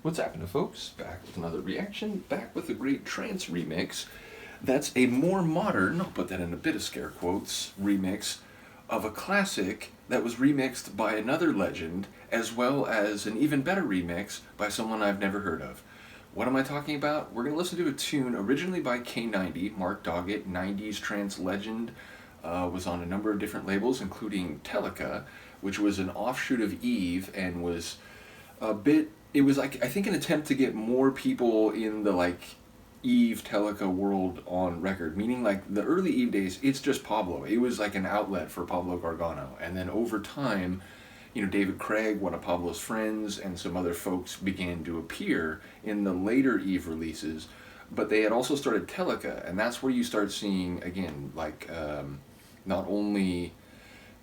What's happening, folks? Back with another reaction, back with a great trance remix. That's a more modern, I'll put that in a bit of scare quotes, remix of a classic that was remixed by another legend, as well as an even better remix by someone I've never heard of. What am I talking about? We're going to listen to a tune originally by K90, Mark Dogget, 90s trance legend, was on a number of different labels, including Telica, which was an offshoot of Eve, and was a bit, it was like, I think, an attempt to get more people in the like Eve Telica world on record, meaning like the early Eve days, it's just Pablo. It was like an outlet for Pablo Gargano, and then over time, you know, David Craig, one of Pablo's friends, and some other folks began to appear in the later Eve releases, but they had also started Telica, and that's where you start seeing, again, like, not only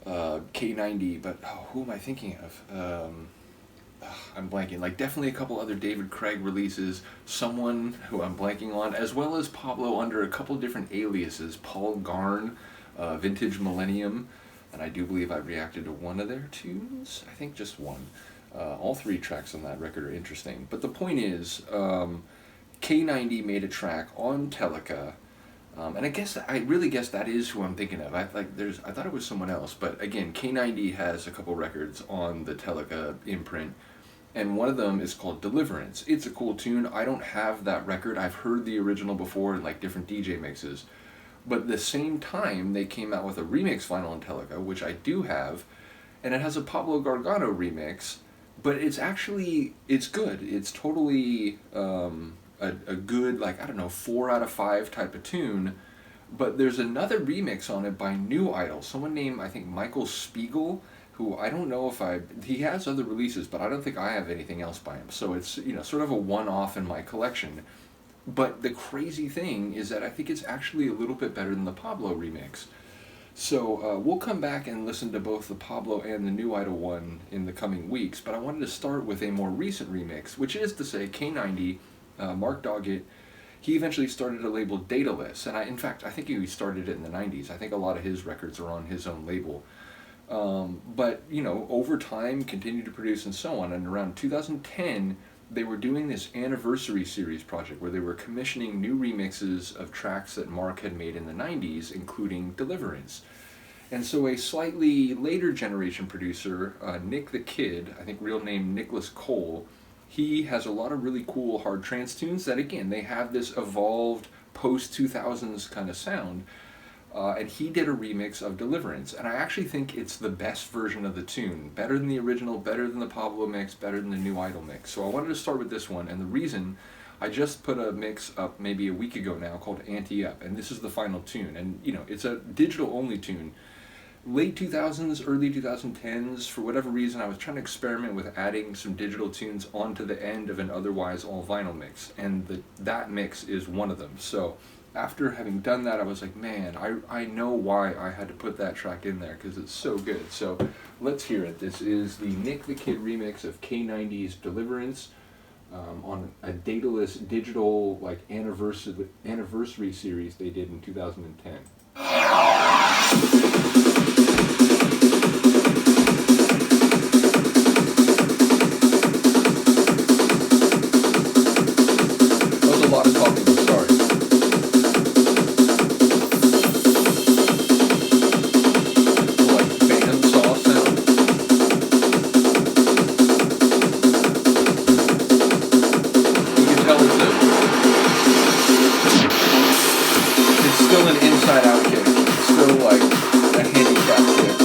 K90, but, who am I thinking of? I'm blanking. Like, definitely a couple other David Craig releases, someone who I'm blanking on, as well as Pablo under a couple different aliases, Paul Garn, Vintage Millennium, and I do believe I reacted to one of their tunes. I think just one. All three tracks on that record are interesting. But the point is, K90 made a track on Telica, and I really guess that is who I'm thinking of. I thought it was someone else, but again, K90 has a couple records on the Telica imprint, and one of them is called Deliverance. It's a cool tune. I don't have that record. I've heard the original before in like different DJ mixes. But at the same time, they came out with a remix vinyl on Telica, which I do have, and it has a Pablo Gargano remix, but it's good. It's totally a good, like, I don't know, 4 out of 5 type of tune, but there's another remix on it by New Idol, someone named, I think, Michael Spiegel, who I don't know if he has other releases, but I don't think I have anything else by him, so it's, you know, sort of a one-off in my collection. But the crazy thing is that I think it's actually a little bit better than the Pablo remix. So we'll come back and listen to both the Pablo and the New Idol one in the coming weeks, but I wanted to start with a more recent remix, which is to say K90, Mark Dogget, he eventually started a label Dataless, and in fact, I think he started it in the 90s. I think a lot of his records are on his own label. But, you know, over time, continued to produce and so on, and around 2010, they were doing this anniversary series project where they were commissioning new remixes of tracks that Mark had made in the 90s, including Deliverance. And so a slightly later generation producer, Nick the Kid, I think real name Nicholas Cole, he has a lot of really cool hard trance tunes that, again, they have this evolved post-2000s kind of sound. And he did a remix of Deliverance, and I actually think it's the best version of the tune. Better than the original, better than the Pablo mix, better than the New Idol mix. So I wanted to start with this one, and the reason, I just put a mix up maybe a week ago now called Anti-Up, and this is the final tune. And, you know, it's a digital-only tune. Late 2000s, early 2010s, for whatever reason, I was trying to experiment with adding some digital tunes onto the end of an otherwise all-vinyl mix, and that mix is one of them. So after having done that, I was like, man, I know why I had to put that track in there, because it's so good. So let's hear it. This is the Nick the Kid remix of K90's Deliverance on a Dataless digital like anniversary series they did in 2010. That was a lot of talking, I'm sorry. Still an inside-out kick. It's still like a handicap kick.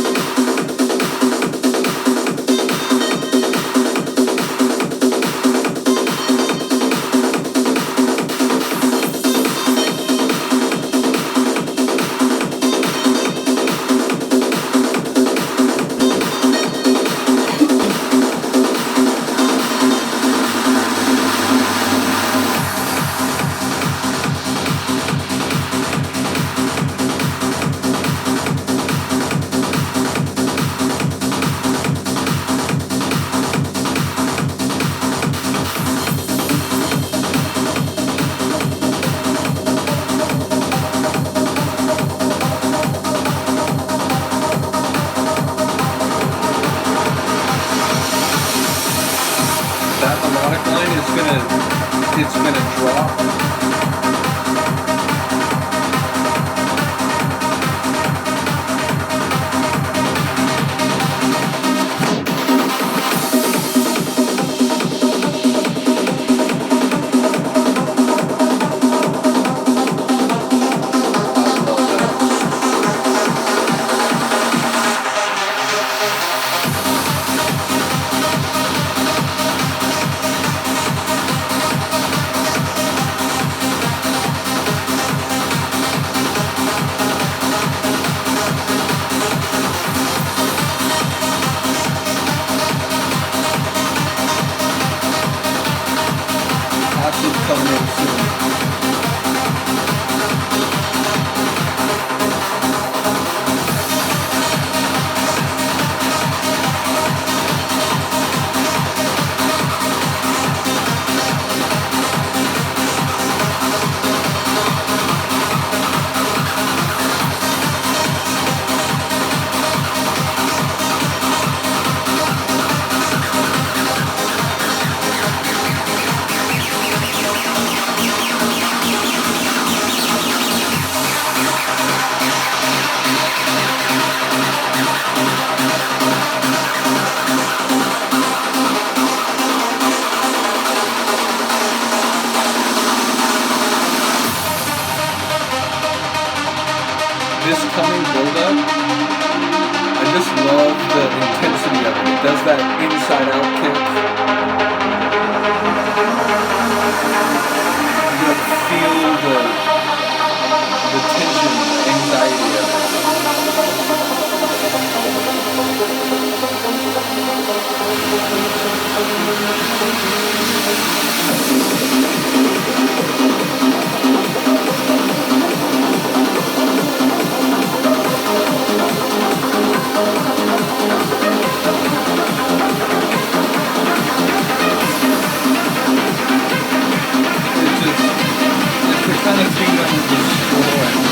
that melodic line it's gonna drop. Coming in soon. This coming build-up, I just love the intensity of it. It does that inside-out kick. You feel the tension, anxiety of it. It's the kind of thing that will destroy.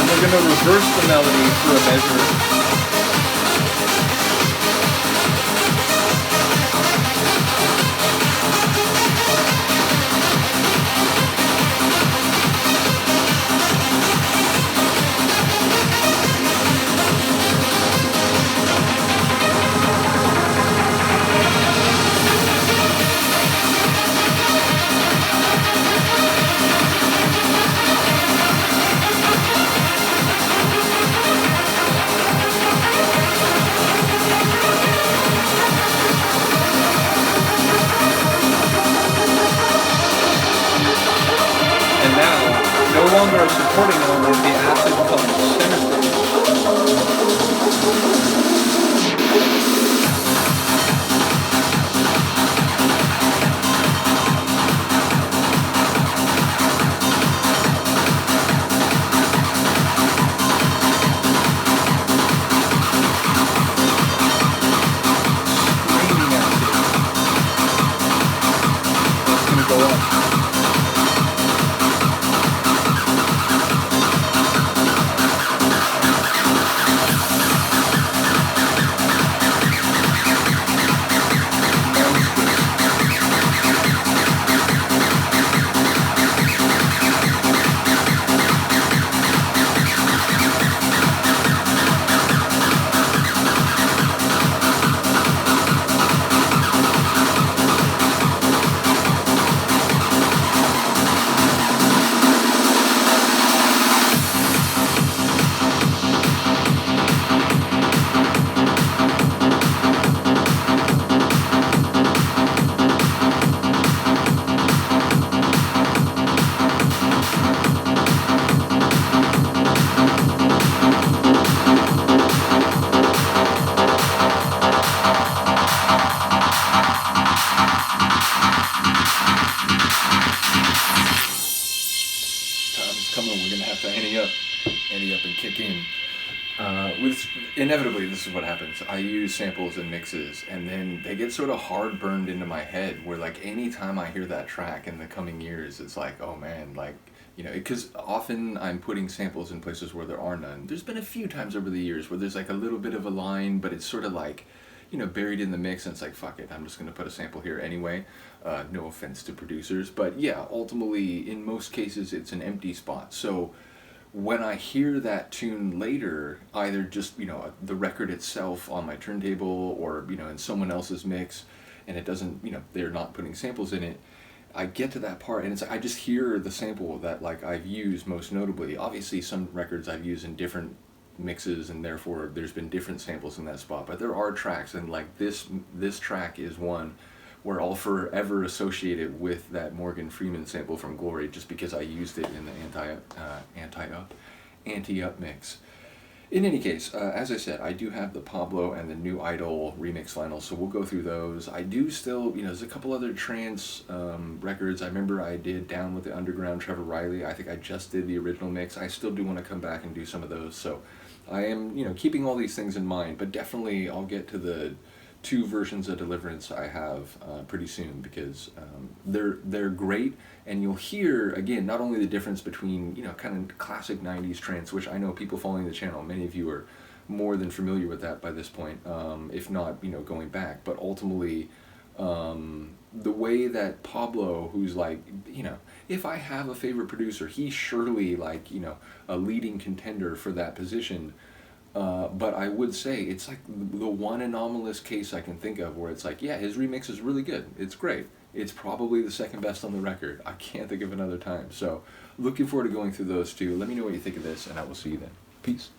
We're going to reverse the melody for a measure. ante up and kick in. Inevitably, this is what happens. I use samples and mixes, and then they get sort of hard burned into my head. Where like anytime I hear that track in the coming years, it's like, oh man, like because often I'm putting samples in places where there are none. There's been a few times over the years where there's like a little bit of a line, but it's sort of like, buried in the mix, and it's like, fuck it, I'm just gonna put a sample here anyway. No offense to producers, but yeah, ultimately, in most cases, it's an empty spot. So when I hear that tune later, either just, the record itself on my turntable or, in someone else's mix, and it doesn't, they're not putting samples in it, I get to that part and it's I just hear the sample that like I've used most notably. Obviously some records I've used in different mixes and therefore there's been different samples in that spot, but there are tracks, and like this track is one where I'll forever associate it with that Morgan Freeman sample from Glory, just because I used it in the anti-up mix. In any case, as I said, I do have the Pablo and the New Idol remix vinyl, so we'll go through those. I do still, there's a couple other trance records. I remember I did Down with the Underground, Trevor Riley. I think I just did the original mix. I still do want to come back and do some of those, so I am, keeping all these things in mind, but definitely I'll get to the 2 versions of Deliverance I have pretty soon, because they're great, and you'll hear again not only the difference between kind of classic 90s trance, which I know people following the channel, many of you are more than familiar with that by this point, if not going back, but ultimately the way that Pablo, who's like, if I have a favorite producer, he's surely like a leading contender for that position. But I would say it's like the one anomalous case I can think of where it's like, yeah, his remix is really good. It's great. It's probably the second best on the record. I can't think of another time. So looking forward to going through those 2. Let me know what you think of this, and I will see you then. Peace.